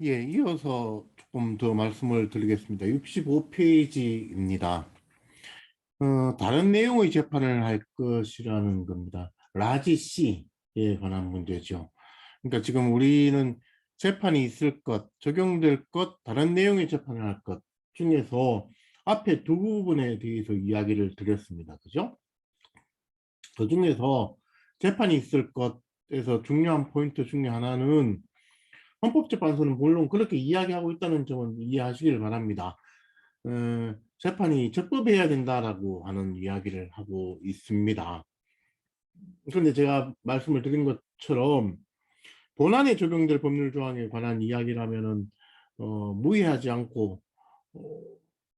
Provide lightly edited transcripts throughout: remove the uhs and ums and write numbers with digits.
예, 이어서 조금 더 말씀을 드리겠습니다. 65페이지입니다. 다른 내용의 재판을 할 것이라는 겁니다. 라지 C에 관한 문제죠. 그러니까 지금 우리는 재판이 있을 것, 적용될 것, 다른 내용의 재판을 할 것 중에서 앞에 두 부분에 대해서 이야기를 드렸습니다. 그죠? 그 중에서 재판이 있을 것에서 중요한 포인트 중에 하나는 헌법재판소는 물론 그렇게 이야기하고 있다는 점은 이해하시길 바랍니다. 재판이 적법해야 된다라고 하는 이야기를 하고 있습니다. 그런데 제가 말씀을 드린 것처럼 본안에 적용될 법률 조항에 관한 이야기라면은 무의하지 않고 어,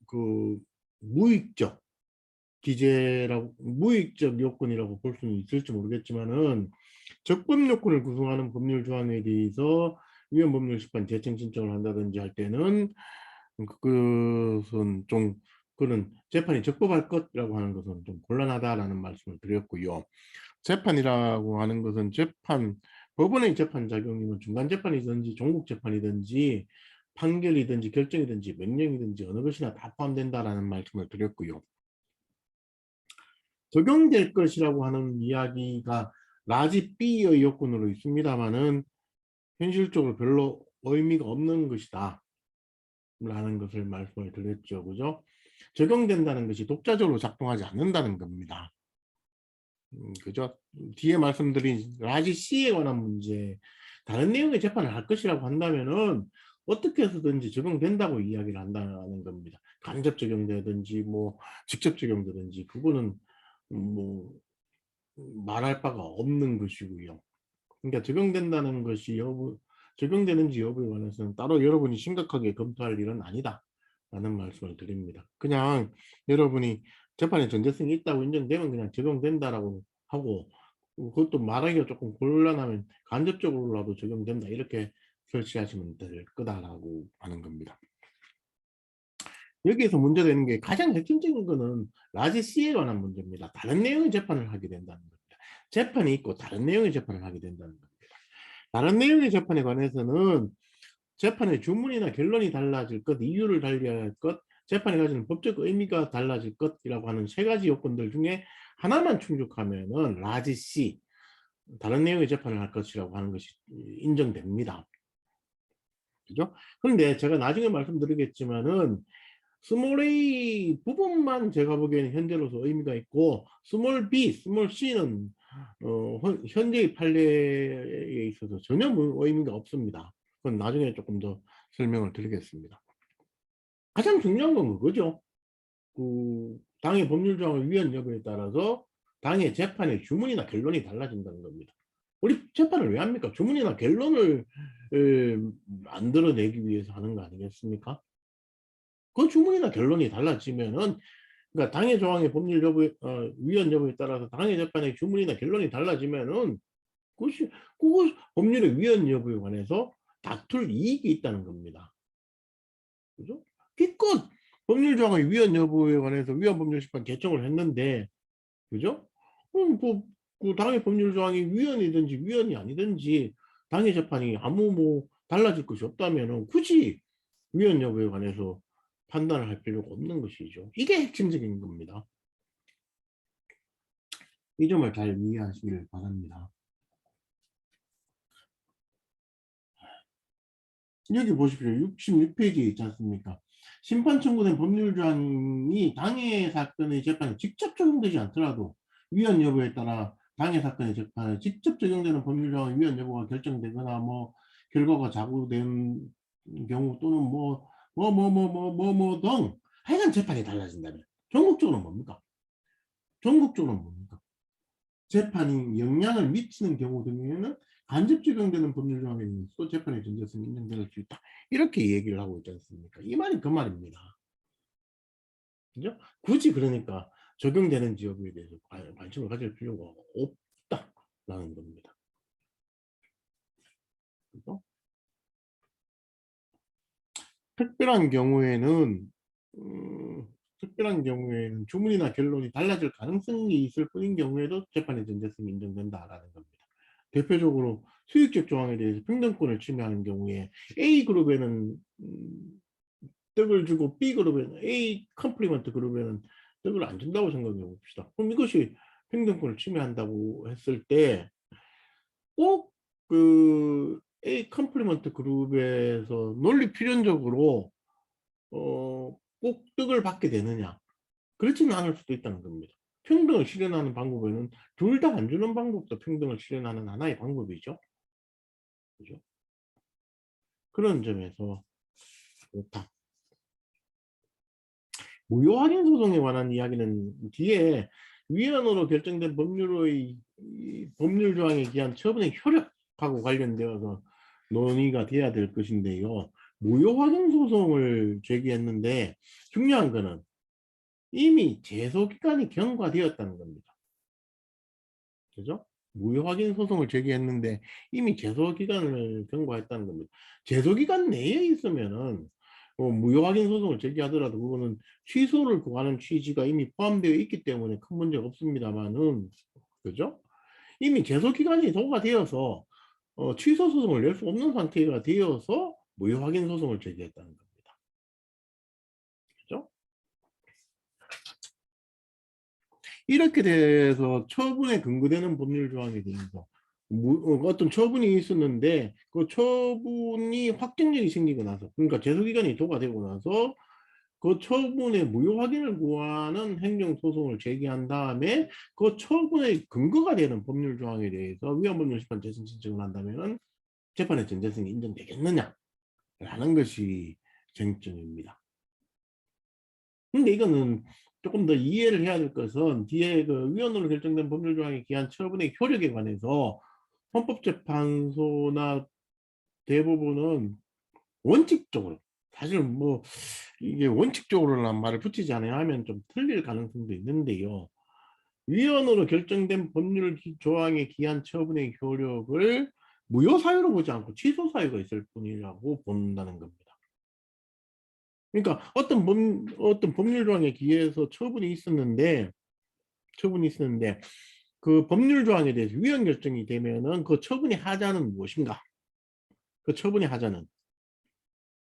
그 무의적 기재라고 무의적 요건이라고 볼 수는 있을지 모르겠지만은 적법 요건을 구성하는 법률 조항에 대해서 위헌법률심판 재청 신청을 한다든지 할 때는 그것은 좀 그런 재판이 적법할 것이라고 하는 것은 좀 곤란하다라는 말씀을 드렸고요. 재판이라고 하는 것은 법원의 재판 작용이면 중간 재판이든지 종국 재판이든지 판결이든지 결정이든지 명령이든지 어느 것이나 다 포함된다라는 말씀을 드렸고요. 적용될 것이라고 하는 이야기가 라지 B의 요건으로 있습니다만은 현실적으로 별로 의미가 없는 것이다 라는 것을 말씀을 드렸죠. 그죠? 적용된다는 것이 독자적으로 작동하지 않는다는 겁니다. 그죠? 뒤에 말씀드린 라지 C에 관한 문제, 다른 내용의 재판을 할 것이라고 한다면은 어떻게 해서든지 적용된다고 이야기를 한다는 겁니다. 간접 적용되든지 뭐 직접 적용되든지 그거는 뭐 말할 바가 없는 것이고요. 그러니까 적용된다는 것이 적용되는지 여부에 관해서는 따로 여러분이 심각하게 검토할 일은 아니다 라는 말씀을 드립니다. 그냥 여러분이 재판에 전제성이 있다고 인정되면 그냥 적용된다라고 하고, 그것도 말하기가 조금 곤란하면 간접적으로라도 적용된다 이렇게 설치하시면 될 거다라고 하는 겁니다. 여기에서 문제되는 게 가장 핵심적인 거는 라지 C에 관한 문제입니다. 다른 내용의 재판을 하게 된다는 겁니다. 재판이 있고 다른 내용의 재판을 하게 된다는 겁니다. 다른 내용의 재판에 관해서는 재판의 주문이나 결론이 달라질 것, 이유를 달리할 것, 재판이 가지는 법적 의미가 달라질 것이라고 하는 세 가지 요건들 중에 하나만 충족하면은 라지 C, 다른 내용의 재판을 할 것이라고 하는 것이 인정됩니다. 그죠? 그런데 제가 나중에 말씀드리겠지만은 스몰 a 부분만 제가 보기에는 현재로서 의미가 있고 스몰 b, 스몰 c는 현재의 판례에 있어서 전혀 의미가 없습니다. 그건 나중에 조금 더 설명을 드리겠습니다. 가장 중요한 건 그거죠. 당의 법률 조항을 위헌 여부에 따라서 당의 재판의 주문이나 결론이 달라진다는 겁니다. 우리 재판을 왜 합니까? 주문이나 결론을 만들어내기 위해서 하는 거 아니겠습니까? 그 주문이나 결론이 달라지면은, 그러니까 당해 조항의 법률 여부, 위헌 여부에 따라서 당해 재판의 주문이나 결론이 달라지면은 그것 법률의 위헌 여부에 관해서 다툴 이익이 있다는 겁니다. 그죠? 기껏 법률 조항의 위헌 여부에 관해서 위헌 법률 심판 개정을 했는데, 그죠? 그 당해 법률 조항이 위헌이든지 위헌이 아니든지 당해 재판이 아무 뭐 달라질 것이 없다면은 굳이 위헌 여부에 관해서 판단을 할 필요가 없는 것이죠. 이게 핵심적인 겁니다. 이 점을 잘 이해하시길 바랍니다. 여기 보십시오. 66페이지에 있지 않습니까? 심판 청구된 법률조항이 당해 사건의 재판에 직접 적용되지 않더라도 위헌 여부에 따라 당해 사건의 재판에 직접 적용되는 법률조항의 위헌 여부가 결정되거나 뭐 결과가 자구된 경우 또는 등 하여간 재판이 달라진다면 전국적으로 뭡니까? 전국적으로 뭡니까? 재판이 영향을 미치는 경우 등에는 간접 적용되는 법률 조항에 있어 재판의 전제성이 인정될 수 있다. 이렇게 얘기를 하고 있지 않습니까? 이 말이 그 말입니다. 그죠? 굳이 그러니까 적용되는 지역에 대해서 관심을 가질 필요가 없다라는 겁니다. 그죠? 특별한 경우에는 특별한 경우에는 주문이나 결론이 달라질 가능성이 있을 뿐인 경우에도 재판의 전제성이 인정된다라는 겁니다. 대표적으로 수익적 조항에 대해서 평등권을 침해하는 경우에 A그룹에는 떡을 주고 B그룹에는 A 컴플리먼트 그룹에는 떡을 안 준다고 생각해 봅시다. 그럼 이것이 평등권을 침해한다고 했을 때 꼭 그 A 컴플리먼트 그룹에서 논리 필연적으로 꼭 떡을 받게 되느냐? 그렇지는 않을 수도 있다는 겁니다. 평등을 실현하는 방법에는 둘 다 안 주는 방법도 평등을 실현하는 하나의 방법이죠. 그죠? 그런 점에서 그렇다. 무효확인 소송에 관한 이야기는 뒤에 위헌으로 결정된 법률의 법률 조항에 기한 처분의 효력하고 관련되어서 논의가 돼야 될 것인데요. 무효확인 소송을 제기했는데 중요한 거는 이미 제소기간이 경과되었다는 겁니다. 그죠? 무효확인 소송을 제기했는데 이미 제소기간을 경과했다는 겁니다. 제소기간 내에 있으면은 무효확인 소송을 제기하더라도 그거는 취소를 구하는 취지가 이미 포함되어 있기 때문에 큰 문제가 없습니다만은, 그죠? 이미 제소기간이 도과되어서 취소 소송을 낼 수 없는 상태가 되어서 무효확인 소송을 제기했다는 겁니다. 그죠? 이렇게 돼서 처분에 근거되는 법률 조항에 대해서 어떤 처분이 있었는데 그 처분이 확정력이 생기고 나서, 그러니까 제소기간이 도과되고 나서 그 처분의 무효 확인을 구하는 행정소송을 제기한 다음에 그 처분의 근거가 되는 법률 조항에 대해서 위헌법률심판 재승 신청을 한다면 재판의 전제성이 인정되겠느냐 라는 것이 쟁점입니다. 근데 이거는 조금 더 이해를 해야 될 것은 뒤에 그 위헌으로 결정된 법률 조항에 기한 처분의 효력에 관해서 헌법재판소나 대법원은 원칙적으로, 사실 뭐 이게 원칙적으로라는 말을 붙이지 않아야 하면 좀 틀릴 가능성도 있는데요. 위헌으로 결정된 법률 조항에 기한 처분의 효력을 무효 사유로 보지 않고 취소 사유가 있을 뿐이라고 본다는 겁니다. 그러니까 어떤 법률 조항에 기해서 처분이 있었는데 그 법률 조항에 대해서 위헌 결정이 되면은 그 처분의 하자는 무엇인가? 그 처분의 하자는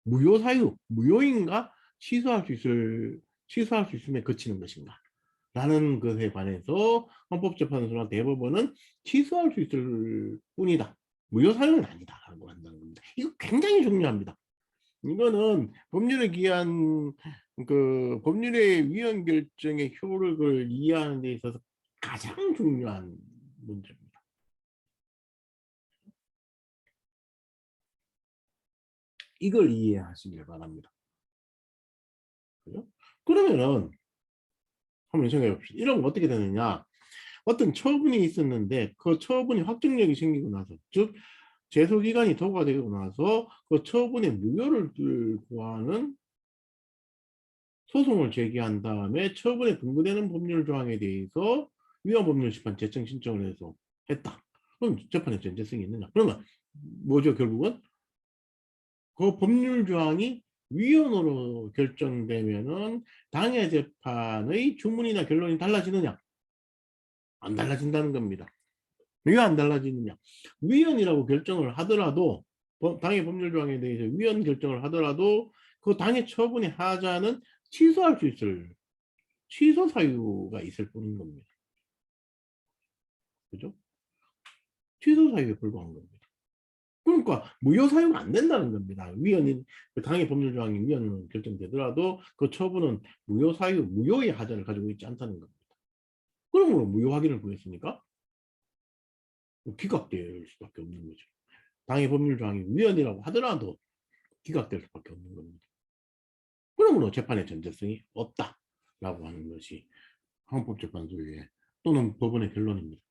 무효 사유, 무효인가? 취소할 수 있음에 그치는 것인가? 라는 것에 관해서 헌법재판소나 대법원은 취소할 수 있을 뿐이다. 무효 사유는 아니다. 라고 한다는 겁니다. 이거 굉장히 중요합니다. 이거는 법률에 기한 그 법률의 위헌 결정의 효력을 이해하는 데 있어서 가장 중요한 문제입니다. 이걸 이해하시길 바랍니다. 그죠? 그러면은 한번 생각해 봅시다. 이런 거 어떻게 되느냐? 어떤 처분이 있었는데 그 처분이 확정력이 생기고 나서, 즉 제소기간이 도과되고 나서 그 처분의 무효를 구하는 소송을 제기한 다음에 처분에 근거되는 법률 조항에 대해서 위헌법률심판 재청 신청을 해서 했다. 그럼 재판에 전제성이 있느냐? 그러면 뭐죠? 결국은 그 법률 조항이 위헌으로 결정되면은 당해 재판의 주문이나 결론이 달라지느냐? 안 달라진다는 겁니다. 왜 안 달라지느냐? 위헌이라고 결정을 하더라도 당해 법률 조항에 대해서 위헌 결정을 하더라도 그 당해 처분의 하자는 취소할 수 있을 취소 사유가 있을 뿐인 겁니다. 그죠? 취소 사유에 불과한 겁니다. 그러니까 무효 사유가 안 된다는 겁니다. 위헌이 당해 법률 조항이 위헌으로 결정되더라도 그 처분은 무효 사유, 무효의 하자를 가지고 있지 않다는 겁니다. 그러므로 무효 확인을 구했으니까 기각될 수밖에 없는 거죠. 당해 법률 조항이 위헌이라고 하더라도 기각될 수밖에 없는 겁니다. 그러므로 재판의 전제성이 없다라고 하는 것이 헌법재판소의 또는 법원의 결론입니다.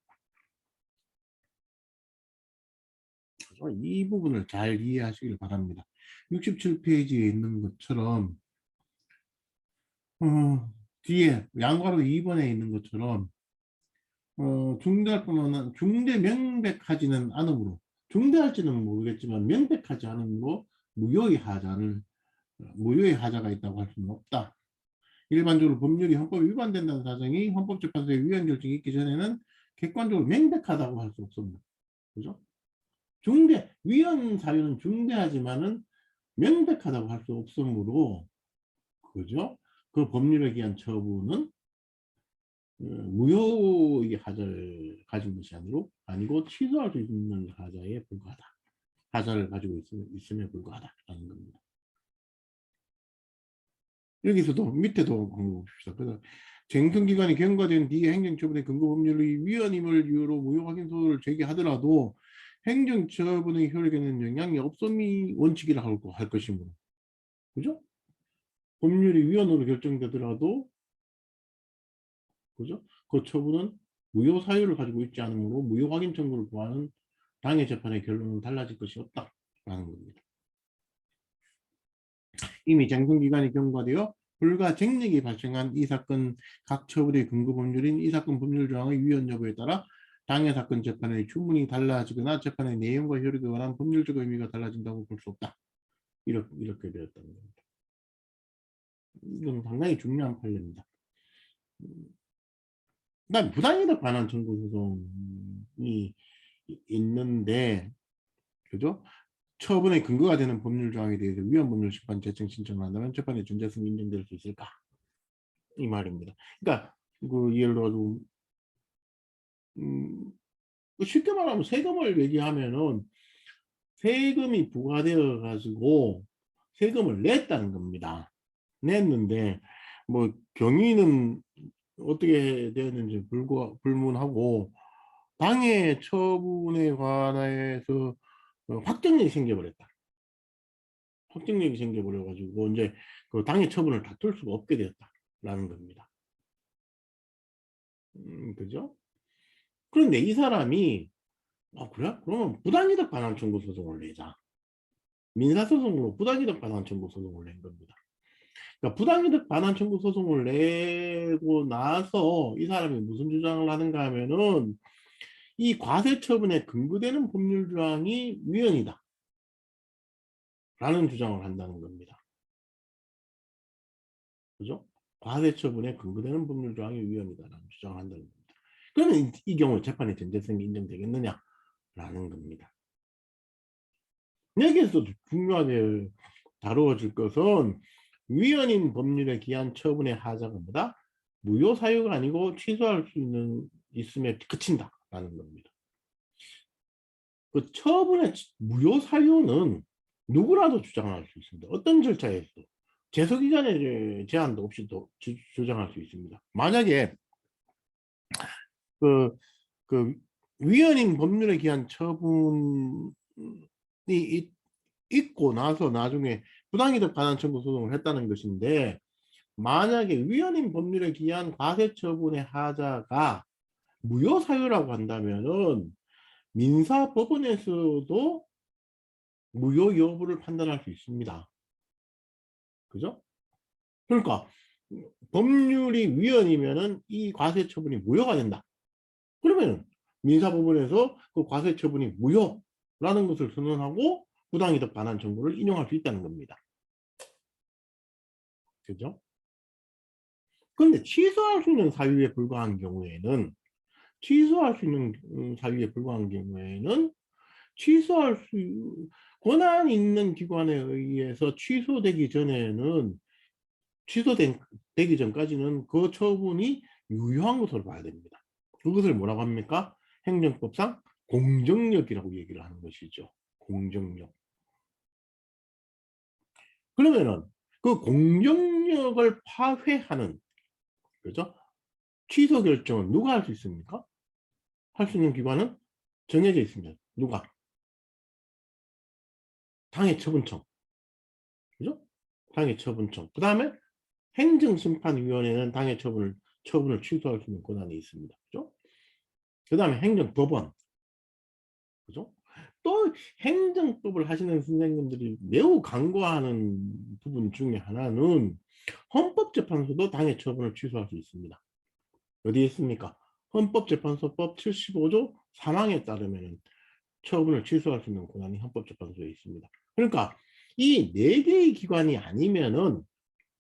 이 부분을 잘 이해하시길 바랍니다. 67페이지에 있는 것처럼 뒤에 양괄호 2번에 있는 것처럼 중대할 뿐만 아니라 중대 명백하지는 않으므로, 중대할지는 모르겠지만 명백하지 않으므로 무효의 하자가 있다고 할 수는 없다. 일반적으로 법률이 헌법 위반된다는 사정이 헌법재판소의 위헌 결정이 있기 전에는 객관적으로 명백하다고 할 수 없습니다. 그죠? 위헌 사유는 중대하지만은 명백하다고 할 수 없으므로, 그죠? 그 법률에 기한 처분은 무효의 하자를 가진 것이 아니고 취소할 수 있는 하자에 불과하다. 하자를 가지고 있음에 불과하다라는 겁니다. 여기서도 밑에도 봅시다. 그래서 쟁점기간이 경과된 뒤에 행정처분의 근거법률의 위헌임을 이유로 무효 확인소를 제기하더라도 행정처분의 효력에는 영향이 없음이 원칙이라 할 것이므로, 그죠? 법률이 위헌으로 결정되더라도, 그죠? 그 처분은 무효 사유를 가지고 있지 않으므로 무효 확인 청구를 구하는 당해 재판의 결론은 달라질 것이 없다라는 겁니다. 이미 쟁송기간이 경과되어 불가 쟁력이 발생한 이 사건 각 처분의 근거 법률인 이 사건 법률 조항의 위헌 여부에 따라 당해 사건 재판의 주문이 달라지거나 재판의 내용과 효력에 관한 법률적 의미가 달라진다고 볼 수 없다. 이렇게 되었다는 겁니다. 이건 상당히 중요한 판례입니다. 그다음 부당이득 반환 청구 소송이 있는데, 그죠? 처분의 근거가 되는 법률 조항에 대해서 위헌 법률 심판 재청 신청을 한다면 재판의 존재성이 인정될 수 있을까? 이 말입니다. 그러니까 그 예를 들어서 쉽게 말하면 세금을 얘기하면은 세금이 부과되어 가지고 세금을 냈다는 겁니다. 냈는데 뭐 경위는 어떻게 되었는지 불문하고 당해 처분에 관해서 확정력이 생겨버렸다. 확정력이 생겨버려가지고 이제 그 당해 처분을 다툴 수가 없게 되었다라는 겁니다. 그죠? 그런데 이 사람이 그래? 그러면 부당이득 반환 청구 소송을 내자. 민사소송으로 부당이득 반환 청구 소송을 낸 겁니다. 그러니까 부당이득 반환 청구 소송을 내고 나서 이 사람이 무슨 주장을 하는가 하면은 이 과세 처분에 근거되는 법률 조항이 위헌이다 라는 주장을 한다는 겁니다. 그죠? 과세 처분에 근거되는 법률 조항이 위헌이다라는 주장을 한다는 겁니다. 그러면 이 경우 재판의 전제성이 인정되겠느냐라는 겁니다. 여기에서 중요하게 다루어질 것은 위헌인 법률에 기한 처분의 하자가 뭐다? 무효 사유가 아니고 취소할 수 있음에 그친다라는 겁니다. 그 처분의 무효 사유는 누구라도 주장할 수 있습니다. 어떤 절차에서도 제소기간의 제한도 없이 주장할 수 있습니다. 만약에 그 위헌인 법률에 기한 처분이 있고 나서 나중에 부당이득 반환 청구 소송을 했다는 것인데, 만약에 위헌인 법률에 기한 과세 처분의 하자가 무효 사유라고 한다면은 민사법원에서도 무효 여부를 판단할 수 있습니다. 그죠? 그러니까 법률이 위헌이면은 이 과세 처분이 무효가 된다. 그러면 민사법원에서 그 과세 처분이 무효라는 것을 선언하고 부당이득 반환 청구를 인용할 수 있다는 겁니다. 그죠? 그런데 취소할 수 있는 사유에 불과한 경우에는 취소할 수 권한 있는 기관에 의해서 취소되기 전에는 취소되기 전까지는 그 처분이 유효한 것으로 봐야 됩니다. 그것을 뭐라고 합니까? 행정법상 공정력이라고 얘기를 하는 것이죠. 공정력. 그러면은 그 공정력을 파회하는, 그죠? 취소 결정은 누가 할 수 있습니까? 할 수 있는 기관은 정해져 있습니다. 누가? 당해처분청. 그죠? 당해처분청. 그 다음에 행정심판위원회는 처분을 취소할 수 있는 권한이 있습니다. 그죠? 그 다음에 행정법원. 그죠? 또 행정법을 하시는 선생님들이 매우 간과하는 부분 중에 하나는 헌법재판소도 당해 처분을 취소할 수 있습니다. 어디에 있습니까? 헌법재판소법 75조 3항에 따르면 처분을 취소할 수 있는 권한이 헌법재판소에 있습니다. 그러니까 이 네 개의 기관이 아니면은,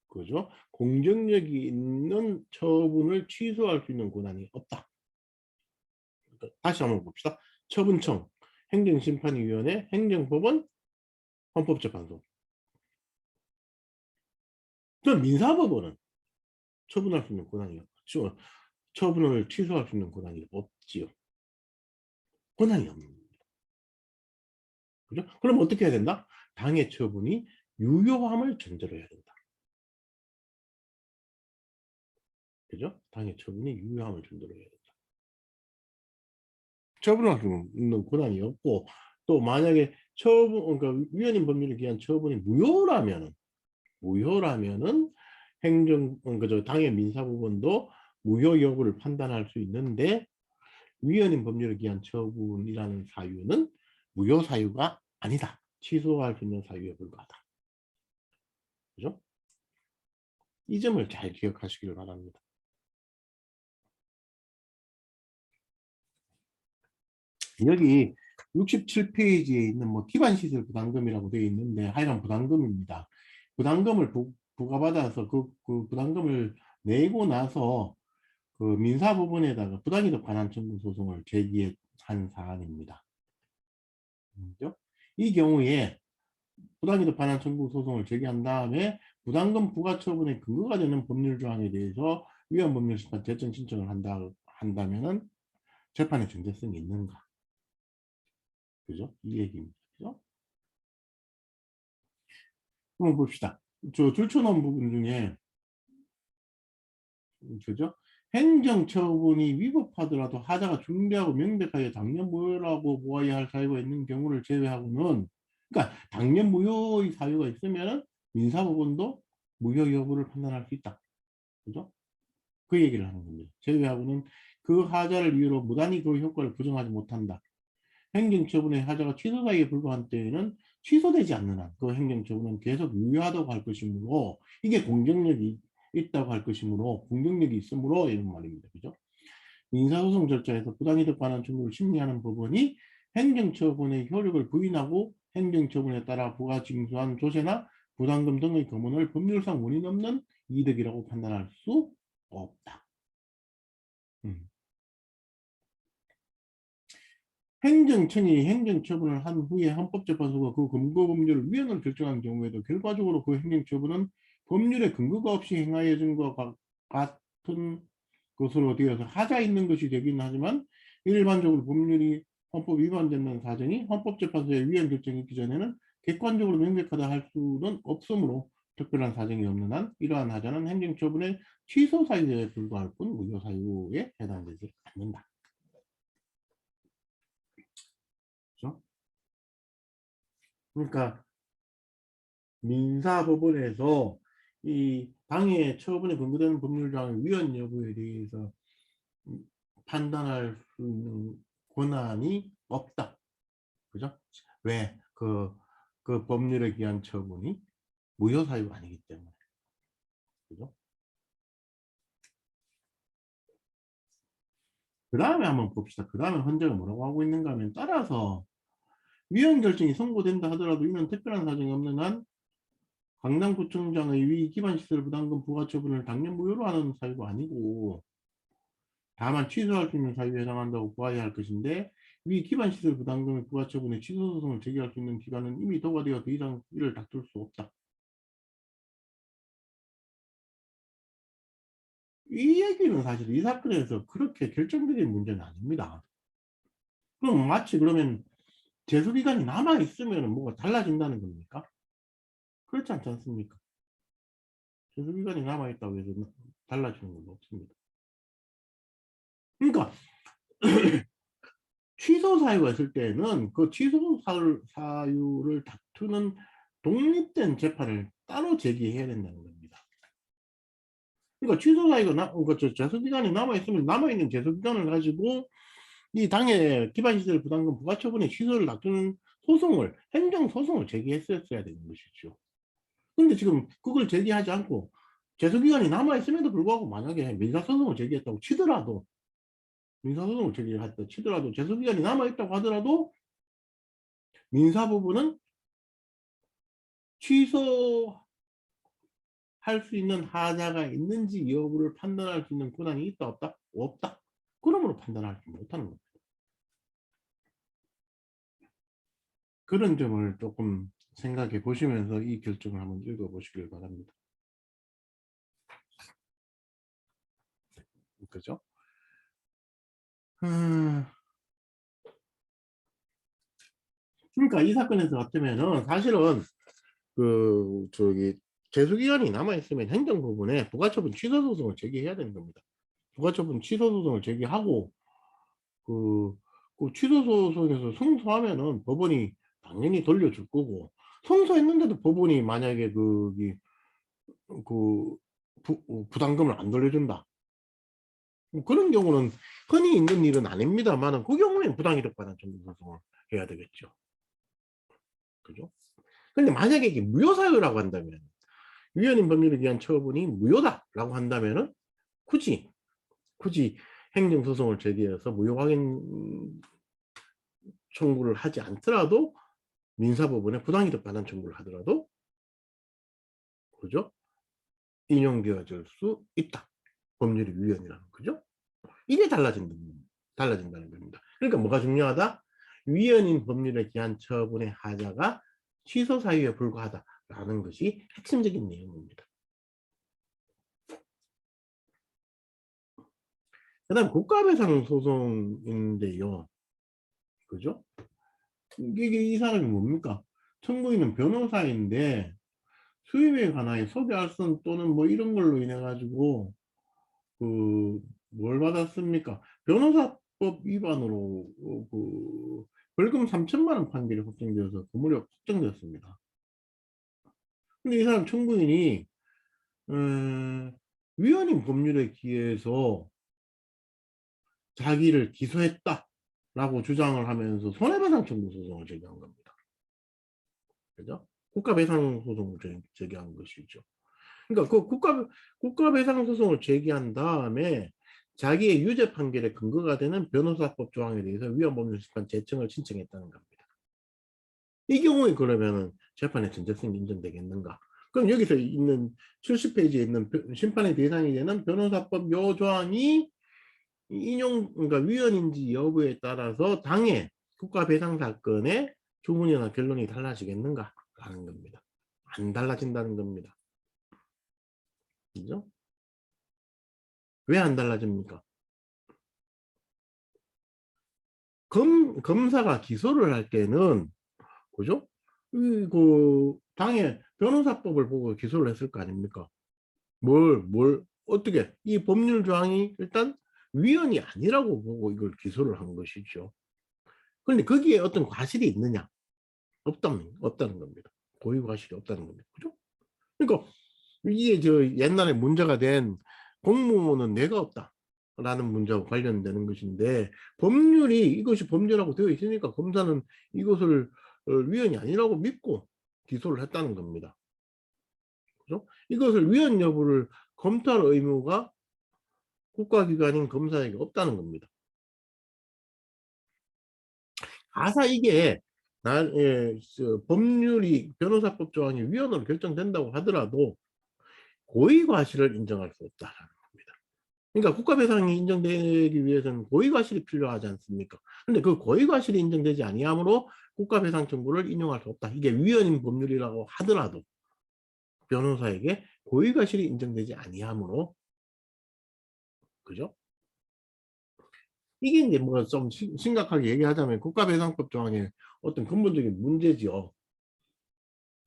그죠? 공정력이 있는 처분을 취소할 수 있는 권한이 없다. 그러니까 다시 한번 봅시다. 처분청, 행정심판위원회, 행정법원, 헌법재판소. 또 민사법원은 처분할 수 있는 권한이 없죠. 처분을 취소할 수 있는 권한이 없지요. 권한이 없는 겁니다. 그죠? 그럼 어떻게 해야 된다? 당의 처분이 유효함을 전제로 해야 된다. 그죠? 당의 처분이 유효함을 전제로 해야 된다. 처분할 수 있는 권한이 없고, 또 만약에 그러니까 위헌인 법률에 기한 처분이 무효라면은 그러니까 당의 민사부분도 무효 여부를 판단할 수 있는데, 위헌인 법률에 기한 처분이라는 사유는 무효 사유가 아니다. 취소할 수 있는 사유에 불과하다. 그죠? 이 점을 잘 기억하시길 바랍니다. 여기 67페이지에 있는 뭐 기반시설 부담금이라고 되어 있는데 하여간 부담금입니다. 부담금을 부과받아서 그 부담금을 내고 나서 그 민사 부분에다가 부당이득 반환 청구 소송을 제기한 사안입니다. 그죠? 이 경우에 부당이득 반환 청구 소송을 제기한 다음에 부담금 부과 처분의 근거가 되는 법률 조항에 대해서 위헌 법률 심판 재청 신청을 한다면은 재판의 정제성이 있는가? 그죠? 이 얘기입니다. 그죠? 한번 봅시다. 저 줄쳐놓은 부분 중에 그죠? 행정처분이 위법하더라도 하자가 중대하고 명백하게 당연무효라고 보아야 할 사유가 있는 경우를 제외하고는, 그러니까 당연무효의 사유가 있으면 민사법원도 무효 여부를 판단할 수 있다. 그죠? 그 얘기를 하는 겁니다. 제외하고는 그 하자를 이유로 무단히 그 효과를 부정하지 못한다. 행정처분의 하자가 취소 사유에 불과한 때에는 취소되지 않는 한 그 행정처분은 계속 유효하다고 할 것이므로, 이게 공정력이 있다고 할 것이므로, 공정력이 있으므로 이런 말입니다. 그죠? 민사소송 절차에서 부당이득 반환 청구를 심리하는 법원이 행정처분의 효력을 부인하고 행정처분에 따라 부가징수한 조세나 부담금 등의 금원을 법률상 원인 없는 이득이라고 판단할 수 없다. 행정청이 행정처분을 한 후에 헌법재판소가 그 근거법률을 위헌을 결정한 경우에도 결과적으로 그 행정처분은 법률의 근거가 없이 행하여진 것과 같은 것으로 되어서 하자 있는 것이 되긴 하지만, 일반적으로 법률이 헌법 위반되는 사정이 헌법재판소의 위헌 결정이 있기 전에는 객관적으로 명백하다 할 수는 없으므로 특별한 사정이 없는 한 이러한 하자는 행정처분의 취소 사유에 불과할 뿐 무효 사유에 해당되지 않는다. 그렇죠? 그러니까 민사법원에서 이 당해 처분에 근거되는 법률조항의 위헌 여부에 대해서 판단할 수 있는 권한이 없다. 그죠? 왜? 그 법률에 기한 처분이 무효 사유가 아니기 때문에. 그죠? 그 다음에 한번 봅시다. 그 다음에 헌재가 뭐라고 하고 있는가 하면, 따라서 위헌 결정이 선고된다 하더라도 이는 특별한 사정이 없는 한 강남구청장의 위 기반시설 부담금 부과 처분을 당연 무효로 하는 사유가 아니고, 다만 취소할 수 있는 사유에 해당한다고 보아야 할 것인데, 위 기반시설 부담금의 부과 처분에 취소 소송을 제기할 수 있는 기간은 이미 도과되어 더 이상 이를 다툴 수 없다. 이 얘기는 사실 이 사건에서 그렇게 결정적인 문제는 아닙니다. 그럼 마치 그러면 제소기간이 남아있으면 뭐가 달라진다는 겁니까? 그렇지 않지 않습니까? 제소기간이 남아있다고 해서 달라지는 건 없습니다. 그러니까 취소 사유가 있을 때는 그 취소 사유를 다투는 독립된 재판을 따로 제기해야 된다는 겁니다. 그러니까 취소 사유가 그러니까 제소기간이 남아있으면 남아있는 제소기간을 가지고 이 당의 기반시설 부담금 부과처분의 취소를 다투는 행정소송을 제기했었어야 되는 것이죠. 근데 지금 그걸 제기하지 않고 제소기간이 남아있음에도 불구하고 만약에 민사소송을 제기했다고 치더라도, 제소기간이 남아있다고 하더라도 민사부분은 취소할 수 있는 하자가 있는지 여부를 판단할 수 있는 권한이 있다 없다? 없다. 그러므로 판단하지 못하는 겁니다. 그런 점을 조금 생각해 보시면서 이 결정을 한번 읽어 보시길 바랍니다. 그죠? 그러니까 이 사건에서 어쩌면은 사실은 저기 제소기간이 남아 있으면 행정 부분에 부가처분 취소 소송을 제기해야 되는 겁니다. 부가처분 취소 소송을 제기하고 그, 그 취소 소송에서 승소하면은 법원이 당연히 돌려줄 거고, 승소했는데도 법원이 만약에 그 부담금을 안 돌려준다. 뭐 그런 경우는 흔히 있는 일은 아닙니다만은 그 경우에는 부당이득 반환 청구 소송을 해야 되겠죠. 그죠? 근데 만약에 이게 무효사유라고 한다면, 위헌인 법률에 의한 처분이 무효다라고 한다면은 굳이 행정소송을 제기해서 무효 확인 청구를 하지 않더라도 민사법원에 부당이득 반환 청구를 하더라도 그죠? 인용되어질 수 있다. 법률이 위헌이라는 거죠. 이게 달라진다는 겁니다. 그러니까 뭐가 중요하다? 위헌인 법률에 기한 처분의 하자가 취소 사유에 불과하다라는 것이 핵심적인 내용입니다. 그다음 국가배상 소송인데요. 그죠? 이게 이 사람이 뭡니까? 청구인은 변호사인데 수입에 관하여 소비할선 또는 뭐 이런 걸로 인해 가지고 뭘 받았습니까? 변호사법 위반으로 벌금 3천만 원 판결이 확정되어서 그 무렵 확정되었습니다. 근데 이 사람 청구인이 위헌인 법률에 기해서 자기를 기소했다라고 주장을 하면서 손해배상 청구 소송을 제기한 겁니다. 그죠? 국가배상 소송을 제기한 것이죠. 그러니까 그 국가배상 소송을 제기한 다음에 자기의 유죄 판결의 근거가 되는 변호사법 조항에 대해서 위헌법률심판 제청을 신청했다는 겁니다. 이 경우에 그러면은 재판의 전제성이 인정되겠는가? 그럼 여기서 있는 70페이지에 있는 심판의 대상이 되는 변호사법 요 조항이 그러니까 위헌인지 여부에 따라서 당해 국가배상 사건의 주문이나 결론이 달라지겠는가? 라는 겁니다. 안 달라진다는 겁니다. 그죠? 왜 안 달라집니까? 검사가 기소를 할 때는, 그죠? 당해 변호사법을 보고 기소를 했을 거 아닙니까? 어떻게, 이 법률 조항이 일단 위헌이 아니라고 보고 이걸 기소를 한 것이죠. 그런데 거기에 어떤 과실이 있느냐? 없다는 겁니다. 고의 과실이 없다는 겁니다. 그죠? 그러니까 이게 옛날에 문제가 된 공무원은 뇌가 없다. 라는 문제와 관련되는 것인데 법률이 이것이 범죄라고 되어 있으니까 검사는 이것을 위헌이 아니라고 믿고 기소를 했다는 겁니다. 그죠? 이것을 위헌 여부를 검토할 의무가 국가기관인 검사에게 없다는 겁니다. 가사 이게 법률이 변호사법 조항이 위헌으로 결정된다고 하더라도 고의 과실을 인정할 수 없다라는 겁니다. 그러니까 국가배상이 인정되기 위해서는 고의 과실이 필요하지 않습니까? 근데 그 고의 과실이 인정되지 아니하므로 국가배상 청구를 인용할 수 없다. 이게 위헌인 법률이라고 하더라도 변호사에게 고의 과실이 인정되지 아니하므로, 그죠? 이게 이제 뭐 좀 심각하게 얘기하자면 국가배상법 조항의 어떤 근본적인 문제지요.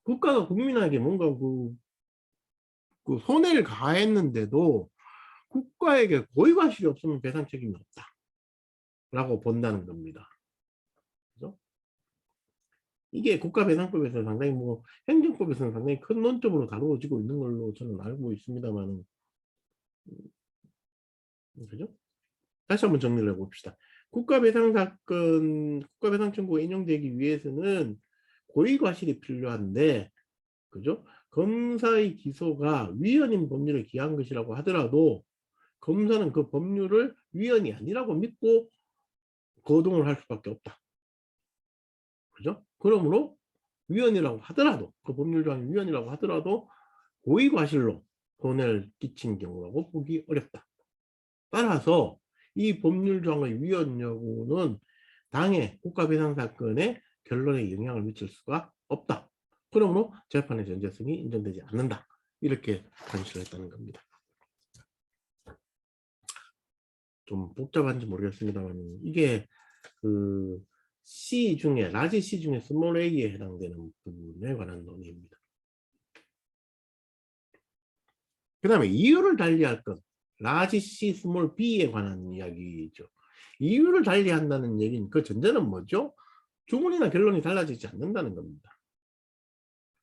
국가가 국민에게 뭔가 그 손해를 가했는데도 국가에게 고의 과실이 없으면 배상 책임이 없다라고 본다는 겁니다. 그죠? 이게 국가배상법에서 상당히 행정법에서는 상당히 큰 논점으로 다루어지고 있는 걸로 저는 알고 있습니다만은, 그죠? 다시 한번 정리를 해봅시다. 국가배상 청구가 인용되기 위해서는 고의 과실이 필요한데, 그죠? 검사의 기소가 위헌인 법률에 기한 것이라고 하더라도 검사는 그 법률을 위헌이 아니라고 믿고 거동을 할 수밖에 없다. 그죠? 그러므로 위헌이라고 하더라도, 그 법률 조항이 위헌이라고 하더라도 고의 과실로 손해를 끼친 경우라고 보기 어렵다. 따라서 이 법률 조항의 위헌 여부는 당해 국가배상 사건의 결론에 영향을 미칠 수가 없다. 그러므로 재판의 전제성이 인정되지 않는다. 이렇게 판시를 했다는 겁니다. 좀 복잡한지 모르겠습니다만 이게 그 C 중에 라지 C 중에 스몰 A에 해당되는 부분에 관한 논의입니다. 그 다음에 이유를 달리할 것 라지 C 스몰 B에 관한 이야기죠. 이유를 달리한다는 얘기는 그 전제는 뭐죠? 주문이나 결론이 달라지지 않는다는 겁니다.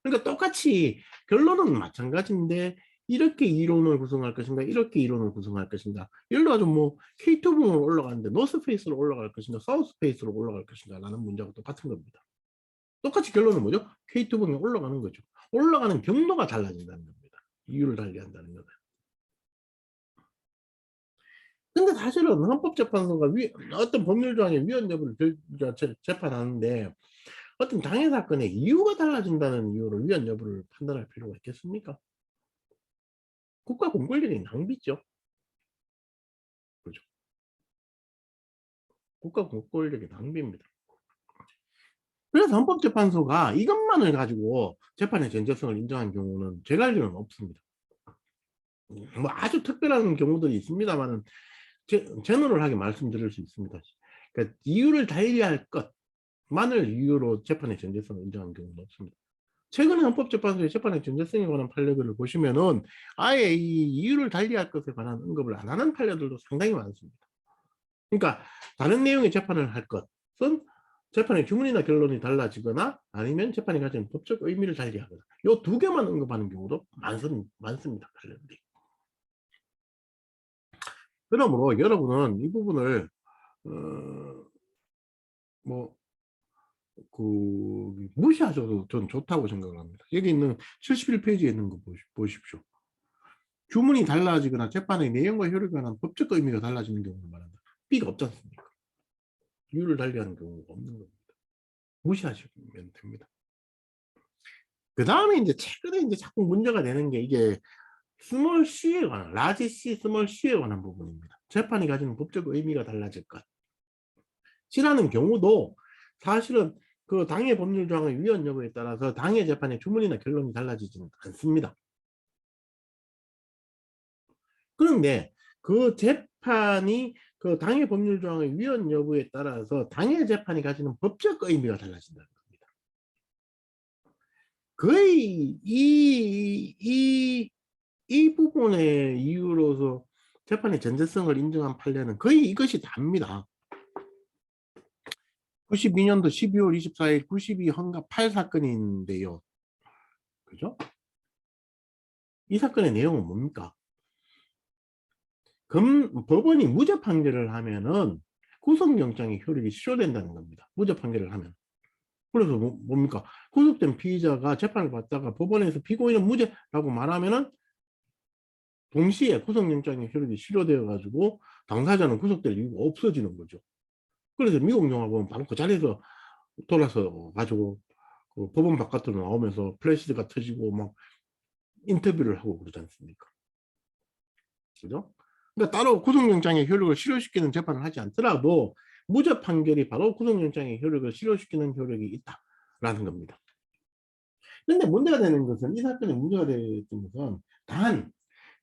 그러니까 똑같이 결론은 마찬가지인데 이렇게 이론을 구성할 것인가 이렇게 이론을 구성할 것인가 예를 들어서 뭐 K2 부분으로 올라가는데 노스페이스로 올라갈 것인가 사우스페이스로 올라갈 것인가 라는 문제하고 똑같은 겁니다. 똑같이 결론은 뭐죠? K2 부분이 올라가는 거죠. 올라가는 경로가 달라진다는 겁니다. 이유를 달리한다는 거다. 근데 사실은 헌법재판소가 어떤 법률 조항의 위헌 여부를 재판하는데 어떤 장애 사건의 이유가 달라진다는 이유로 위헌 여부를 판단할 필요가 있겠습니까? 국가 공권력의 낭비죠. 그죠? 국가 공권력의 낭비입니다. 그래서 헌법재판소가 이것만을 가지고 재판의 전제성을 인정한 경우는 제가 알기로는 없습니다. 뭐 아주 특별한 경우들이 있습니다만은 제너럴하게 말씀드릴 수 있습니다. 그러니까 이유를 달리할 것만을 이유로 재판의 전제성을 인정한 경우는 없습니다. 최근에 헌법재판소의 재판의 전제성에 관한 판례들을 보시면은 아예 이 이유를 달리할 것에 관한 언급을 안 하는 판례들도 상당히 많습니다. 그러니까 다른 내용의 재판을 할 것은 재판의 주문이나 결론이 달라지거나 아니면 재판이 가진 법적 의미를 달리하거나 이 두 개만 언급하는 경우도 많습니다. 판례들이. 그러므로 여러분은 이 부분을 뭐 무시하셔도 전 좋다고 생각을 합니다. 여기 있는 71페이지에 있는 거 보십시오. 주문이 달라지거나 재판의 내용과 효력에 관한 법적 의미가 달라지는 경우를 말한다. B가 없지 않습니까? 이유를 달리하는 경우가 없는 겁니다. 무시하시면 됩니다. 그 다음에 이제 최근에 이제 자꾸 문제가 되는 게 이게 스몰 C에 관한, 라지 C, 스몰 C에 관한 부분입니다. 재판이 가지는 법적 의미가 달라질 것. C라는 경우도 사실은 그 당해 법률 조항의 위헌 여부에 따라서 당해 재판의 주문이나 결론이 달라지지는 않습니다. 그런데 그 재판이 그 당해 법률 조항의 위헌 여부에 따라서 당해 재판이 가지는 법적 의미가 달라진다는 겁니다. 거의 이 부분의 이유로서 재판의 전제성을 인정한 판례는 거의 이것이 답니다. 92년도 12월 24일 92 헌가 8 사건인데요. 그죠? 이 사건의 내용은 뭡니까? 법원이 무죄 판결을 하면은 구속영장의 효력이 실효된다는 겁니다. 무죄 판결을 하면. 그래서 뭡니까? 구속된 피의자가 재판을 받다가 법원에서 피고인은 무죄라고 말하면은 동시에 구속영장의 효력이 실효되어 가지고 당사자는 구속될 이유가 없어지는 거죠. 그래서 미국 영화 보면 바로 그 자리에서 돌아서 가지고 그 법원 바깥으로 나오면서 플래시가 터지고 막 인터뷰를 하고 그러지 않습니까? 그죠? 그러니까 따로 구속영장의 효력을 실효시키는 재판을 하지 않더라도 무죄 판결이 바로 구속영장의 효력을 실효시키는 효력이 있다라는 겁니다. 그런데 문제가 되는 것은 이 사건의 문제가 됐던 것은 단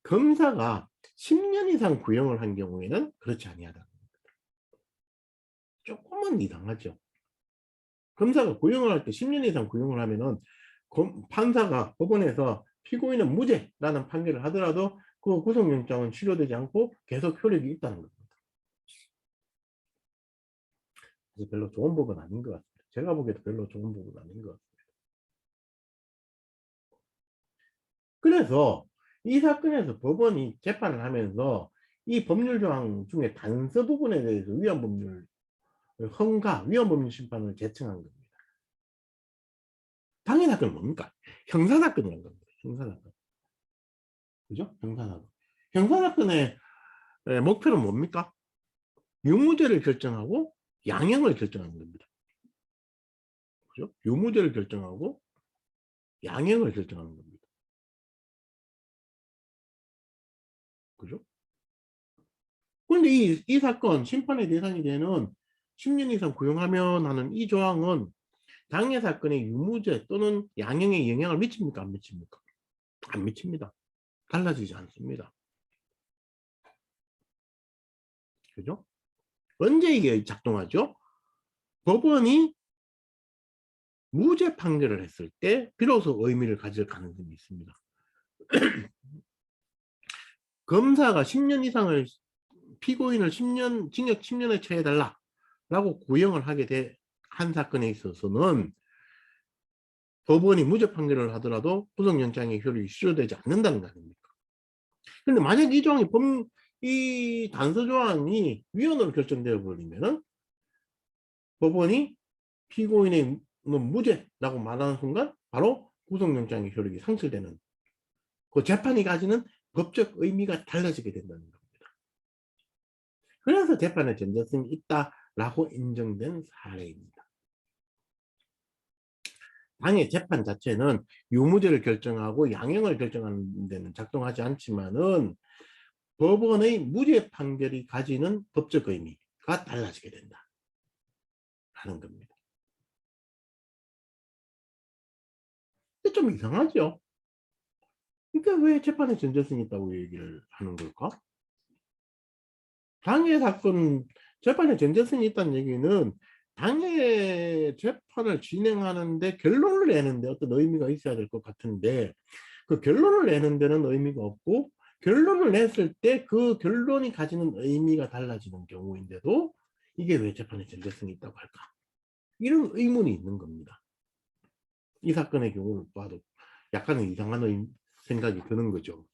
검사가 10년 이상 구형을 한 경우에는 그렇지 아니하다는 겁니다. 조금은 이상하죠. 검사가 구형을 할 때 10년 이상 구형을 하면은 판사가 법원에서 피고인은 무죄라는 판결을 하더라도 그 구속영장은 실효되지 않고 계속 효력이 있다는 겁니다. 그래서 별로 좋은 법은 아닌 것 같습니다. 제가 보기에도 별로 좋은 법은 아닌 것 같습니다. 그래서 이 사건에서 법원이 재판을 하면서 이 법률 조항 중에 단서 부분에 대해서 위헌법률 헌가, 위헌법률 심판을 제청한 겁니다. 당해 사건은 뭡니까? 형사사건이라는 겁니다. 형사사건. 그죠? 형사사건. 형사사건의 목표는 뭡니까? 유무죄를 결정하고 양형을 결정하는 겁니다. 그죠? 유무죄를 결정하고 양형을 결정하는 겁니다. 그죠? 그런데 이 사건 심판의 대상이 되는 10년 이상 구형하면 하는 이 조항은 당해 사건의 유무죄 또는 양형에 영향을 미칩니까? 안 미칩니까? 안 미칩니다. 달라지지 않습니다. 그죠? 언제 이게 작동하죠? 법원이 무죄 판결을 했을 때 비로소 의미를 가질 가능성이 있습니다. 검사가 10년 이상을 피고인을 10년 징역 10년에 처해달라 라고 구형을 하게 한 사건에 있어서는 법원이 무죄 판결을 하더라도 구속영장의 효력이 실효되지 않는다는 거 아닙니까? 근데 만약 이 조항이 이 단서 조항이 위헌으로 결정되어 버리면은 법원이 피고인의 무죄라고 말하는 순간 바로 구속영장의 효력이 상실되는, 그 재판이 가지는 법적 의미가 달라지게 된다는 겁니다. 그래서 재판에 전자성이 있다라고 인정된 사례입니다. 당의 재판 자체는 유무죄를 결정하고 양형을 결정하는 데는 작동하지 않지만은 법원의 무죄 판결이 가지는 법적 의미가 달라지게 된다 하는 겁니다. 좀 이상하죠? 그러니까 왜 재판에 전자성이 있다고 얘기를 하는 걸까? 당해 사건 재판에 전자성이 있다는 얘기는 당해 재판을 진행하는데 결론을 내는데 어떤 의미가 있어야 될 것 같은데, 그 결론을 내는 데는 의미가 없고 결론을 냈을 때 그 결론이 가지는 의미가 달라지는 경우인데도 이게 왜 재판에 전자성이 있다고 할까? 이런 의문이 있는 겁니다. 이 사건의 경우를 봐도 약간은 이상한 생각이 드는 거죠.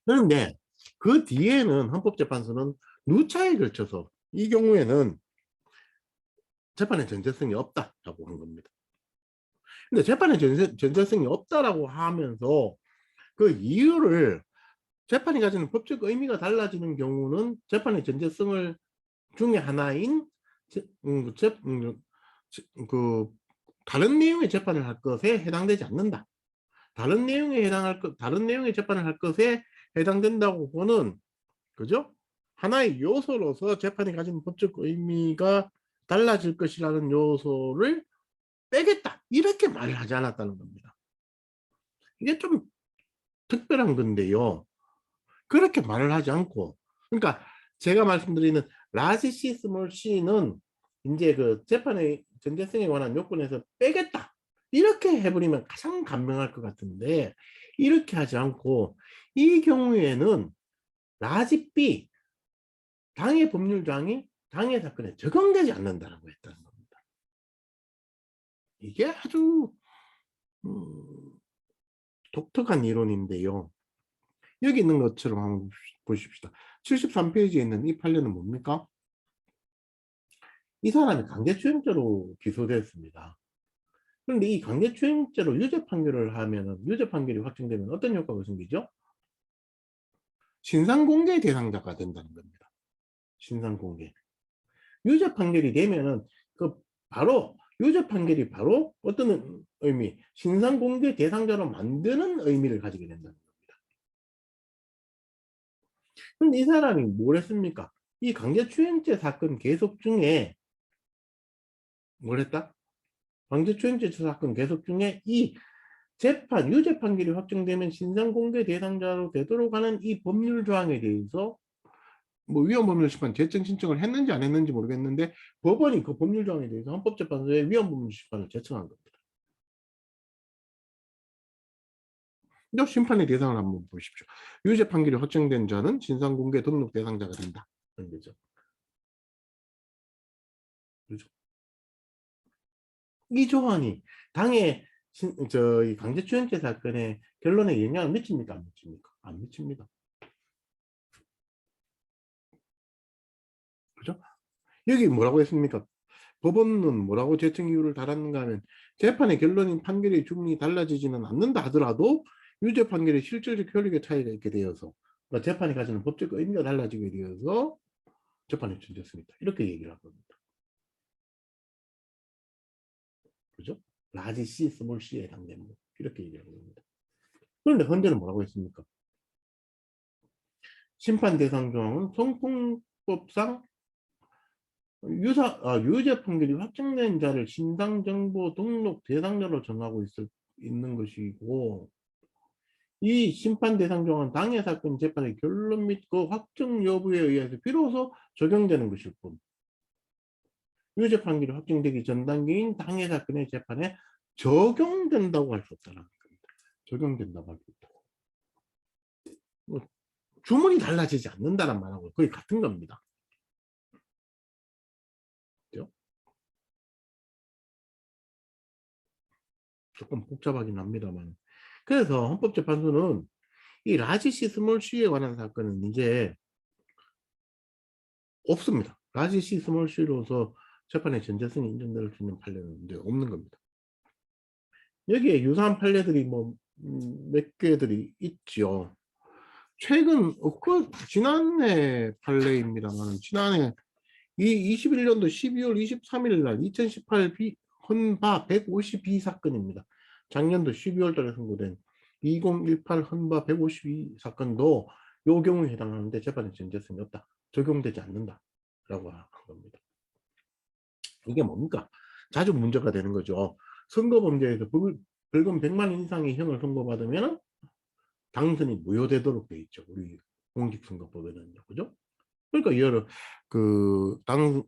그런데 그 뒤에는 헌법재판소는 누차에 걸쳐서 이 경우에는 재판의 전제성이 없다라고 한 겁니다. 근데 재판의 전제성이 없다라고 하면서 그 이유를 재판이 가지는 법적 의미가 달라지는 경우는 재판의 전제성을 중에 하나인 그 다른 내용의 재판을 할 것에 해당되지 않는다. 다른 내용의 재판을 할 것에 해당된다고 보는, 그죠? 하나의 요소로서 재판이 가진 법적 의미가 달라질 것이라는 요소를 빼겠다, 이렇게 말을 하지 않았다는 겁니다. 이게 좀 특별한 건데요. 그렇게 말을 하지 않고, 그러니까 제가 말씀드리는 라지 C, 스몰 C는 이제 그 재판의 전제성에 관한 요건에서 빼겠다, 이렇게 해버리면 가장 간명할 것 같은데, 이렇게 하지 않고 이 경우에는 라지 B, 당해 법률조항이 당해 사건에 적용되지 않는다라고 했다는 겁니다. 이게 아주 독특한 이론인데요. 여기 있는 것처럼 한번 보십시다. 73페이지에 있는 이 판례는 뭡니까? 이 사람이 강제추행죄로 기소됐습니다. 그런데 이 강제추행죄로 유죄 판결을 하면은, 유죄 판결이 확정되면 어떤 효과가 생기죠? 신상공개 대상자가 된다는 겁니다. 신상공개. 유죄 판결이 되면은 바로 유죄 판결이 바로 어떤 의미, 신상공개 대상자로 만드는 의미를 가지게 된다는 겁니다. 그런데 이 사람이 뭘 했습니까? 이 강제추행죄 사건 계속 중에 뭘 했다? 강제추행죄 사건 계속 중에 이 유죄 판결이 확정되면 신상공개 대상자로 되도록 하는 이 법률 조항에 대해서 뭐 위헌법률심판 재청 신청을 했는지 안 했는지 모르겠는데 법원이 그 법률 조항에 대해서 헌법재판소에 위헌법률심판을 제청한 겁니다. 이 심판의 대상을 한번 보십시오. 유죄 판결이 확정된 자는 신상공개 등록 대상자가 된다. 그런 거죠. 그렇죠? 이 조항이 당의 이 강제추행죄 사건의 결론에 영향을 미칩니까? 안 미칩니까? 안 미칩니다. 그죠? 여기 뭐라고 했습니까? 법원은 뭐라고 재청 이유를 달았는가 하면 재판의 결론인 판결의 중이 달라지지는 않는다 하더라도 유죄 판결의 실질적 효력의 차이가 있게 되어서, 그러니까 재판이 가지는 법적 의미가 달라지게 되어서 재판이 전됐습니다. 이렇게 얘기를 한 겁니다. 그죠? 라지 C, 스몰 C에 해당되는 거. 이렇게 얘기를 한 겁니다. 그런데 헌재는 뭐라고 했습니까? 심판 대상 조항은 성폭법상 유죄 판결이 확정된 자를 신상정보 등록 대상자로 정하고 있는 것이고, 이 심판 대상 조항은 당해 사건 재판의 결론 및 그 확정 여부에 의해서 비로소 적용되는 것일 뿐, 유죄 판결이 확정되기 전 단계인 당해 사건의 재판에 적용된다고 할 수 없다는 겁니다. 적용된다고 할 수 없다. 뭐 주문이 달라지지 않는다는 말하고 거의 같은 겁니다. 그죠? 조금 복잡하긴 합니다만. 그래서 헌법재판소는 이 라지시 스몰C에 관한 사건은 이제 없습니다. 라지시 스몰C로서 재판의 전제성이 인정될 수 있는 판례는 이제 없는 겁니다. 여기에 유사한 판례들이 몇 개들이 있죠. 최근 지난해 판례입니다만, 지난해 이 21년도 12월 23일 날 2018 헌바 152 사건입니다. 작년도 12월 달에 선고된 2018 헌바 152 사건도 요 경우에 해당하는데 재판의 전제성이 없다, 적용되지 않는다라고 한 겁니다. 이게 뭡니까? 자주 문제가 되는 거죠. 선거범죄에서 벌금 100만 원 이상의 형을 선고받으면 당선이 무효되도록 돼 있죠. 우리 공직선거법에는요. 그죠? 그러니까 여러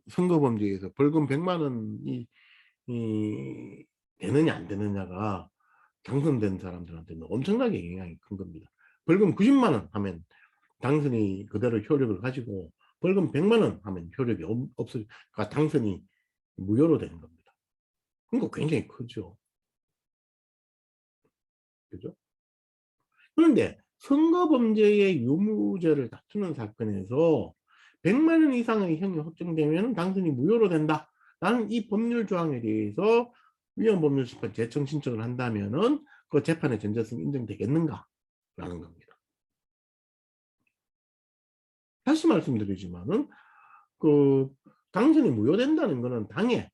선거범죄에서 벌금 100만 원이 되느냐 안 되느냐가 당선된 사람들한테는 엄청나게 영향이 큰 겁니다. 벌금 90만 원 하면 당선이 그대로 효력을 가지고, 벌금 100만 원 하면 효력이 없으니까 당선이 무효로 되는 겁니다. 그러니까 굉장히 크죠. 그죠? 그런데 선거범죄의 유무죄를 다투는 사건에서 100만 원 이상의 형이 확정되면 당선이 무효로 된다 라는 이 법률 조항에 대해서 위헌법률심판 제청 신청을 한다면은 그 재판의 전제성이 인정되겠는가 라는 겁니다. 다시 말씀드리지만은 당선이 무효된다는 것은 당해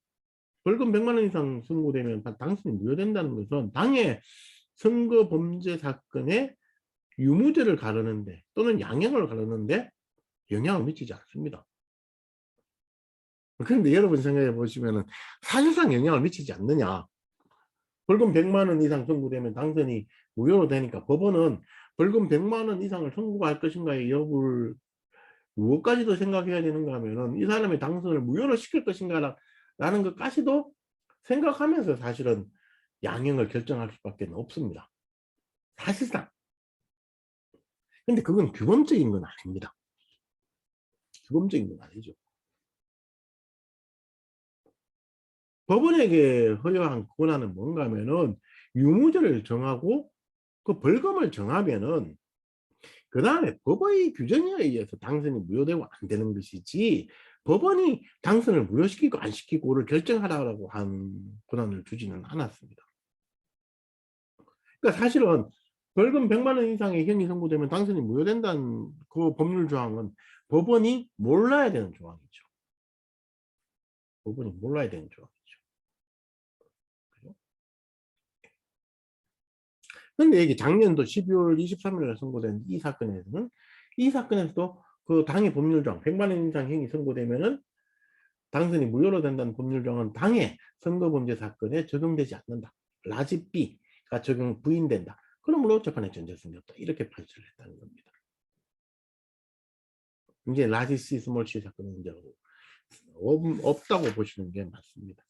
벌금 100만 원 이상 선고되면 당선이 무효된다는 것은 당해 선거범죄 사건의 유무죄를 가르는데 또는 양형을 가르는데 영향을 미치지 않습니다. 그런데 여러분 생각해 보시면은 사실상 영향을 미치지 않느냐. 벌금 100만 원 이상 선고되면 당선이 무효로 되니까 법원은 벌금 100만 원 이상을 선고할 것인가의 여부를 무엇까지도 생각해야 되는가 하면은 이 사람의 당선을 무효로 시킬 것인가 라는 것까지도 생각하면서 사실은 양형을 결정할 수밖에 없습니다. 사실상. 근데 그건 규범적인 건 아닙니다. 규범적인 건 아니죠. 법원에게 허용한 권한은 뭔가 하면은 유무죄를 정하고 그 벌금을 정하면은 그 다음에 법의 규정에 의해서 당선이 무효되고 안 되는 것이지, 법원이 당선을 무효시키고 안 시키고를 결정하라고 한 권한을 주지는 않았습니다. 그러니까 사실은 벌금 100만 원 이상의 형이 선고되면 당선이 무효된다는 그 법률 조항은 법원이 몰라야 되는 조항이죠. 법원이 몰라야 되는 조항이죠. 근데 이게 작년도 12월 23일에 선고된 이 사건에서도 그 당의 법률조항 100만 원 이상 형이 선고되면은 당선이 무효로 된다는 법률조항은 당의 선거범죄 사건에 적용되지 않는다. 라지 B가 부인된다. 그러므로 재판의 전제성이 없다. 이렇게 판시를 했다는 겁니다. 이제 라지 C 스몰 C 사건은 이제 없다고 보시는 게 맞습니다.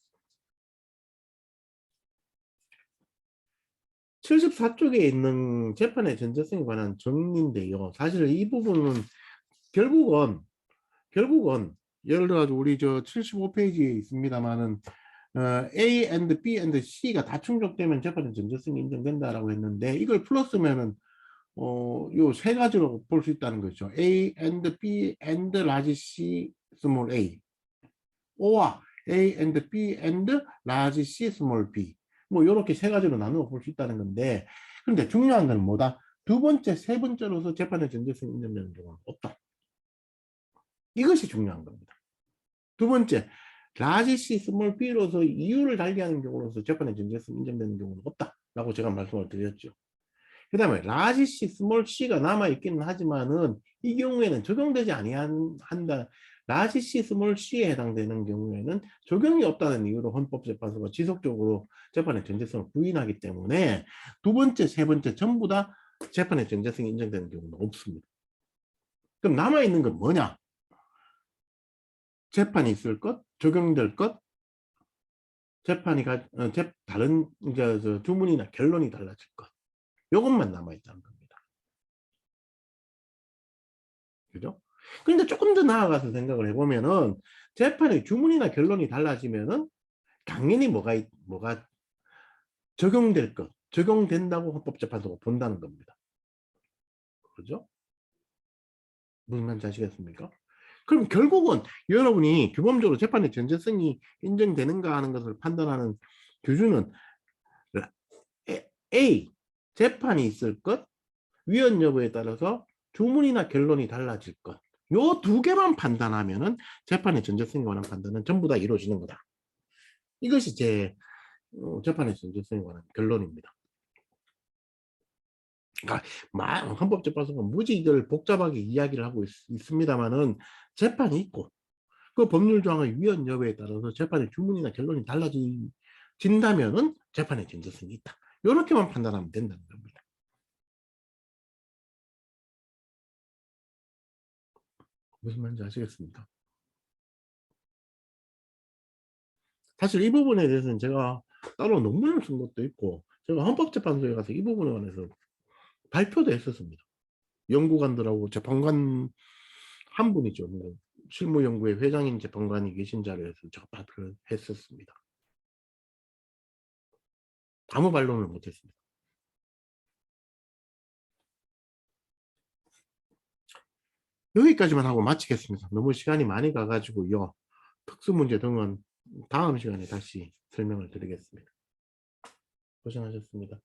74쪽에 있는 재판의 전제성에 관한 정리인데요. 사실 이 부분은 결국은 예를 들어 우리 75페이지에 있습니다만은 A and B and C가 다 충족되면 재판의 전제성이 인정된다라고 했는데, 이걸 플러스면은 요 세 가지로 볼 수 있다는 거죠. A and B and large C small a, O와 A and B and large C small b, 뭐 이렇게 세 가지로 나누어 볼 수 있다는 건데, 그런데 중요한 건 뭐다? 두 번째, 세 번째로서 재판의 전제성이 인정되는 경우는 없다. 이것이 중요한 겁니다. 두 번째, 라지 C, 스몰 B로서 이유를 달리하는 경우로서 재판의 전제성이 인정되는 경우는 없다라고 제가 말씀을 드렸죠. 그 다음에 라지 C, 스몰 C가 남아있기는 하지만은 이 경우에는 적용되지 아니한다. 라지 C, 스몰 C에 해당되는 경우에는 적용이 없다는 이유로 헌법재판소가 지속적으로 재판의 전제성을 부인하기 때문에 두 번째, 세 번째 전부 다 재판의 전제성이 인정되는 경우는 없습니다. 그럼 남아있는 건 뭐냐? 재판이 있을 것, 적용될 것, 다른 이제 주문이나 결론이 달라질 것. 이것만 남아있다는 겁니다. 그죠? 그런데 조금 더 나아가서 생각을 해보면은 재판의 주문이나 결론이 달라지면은 당연히 뭐가 적용될 것, 적용된다고 헌법재판소가 본다는 겁니다. 그죠? 무슨 말인지 아시겠습니까? 그럼 결국은 여러분이 규범적으로 재판의 전제성이 인정되는가 하는 것을 판단하는 기준은 A, 재판이 있을 것, 위헌 여부에 따라서 주문이나 결론이 달라질 것. 요 두 개만 판단하면은 재판의 전제성에 관한 판단은 전부 다 이루어지는 거다. 이것이 제 재판의 전제성에 관한 결론입니다. 그러니까 헌법재판소가 무지 이들 복잡하게 이야기를 하고 있습니다만은 재판이 있고 그 법률 조항의 위헌 여부에 따라서 재판의 주문이나 결론이 달라진다면은 재판의 전제성이 있다. 이렇게만 판단하면 된다는 겁니다. 무슨 말인지 아시겠습니까? 사실 이 부분에 대해서는 제가 따로 논문을 쓴 것도 있고 제가 헌법재판소에 가서 이 부분에 관해서 발표도 했었습니다. 연구관들하고 재판관 한 분이죠. 실무연구회 회장인 재판관이 계신 자리에서 제가 발표를 했었습니다. 아무 반론을 못했습니다. 여기까지만 하고 마치겠습니다. 너무 시간이 많이 가가지고요. 특수문제 등은 다음 시간에 다시 설명을 드리겠습니다. 고생하셨습니다.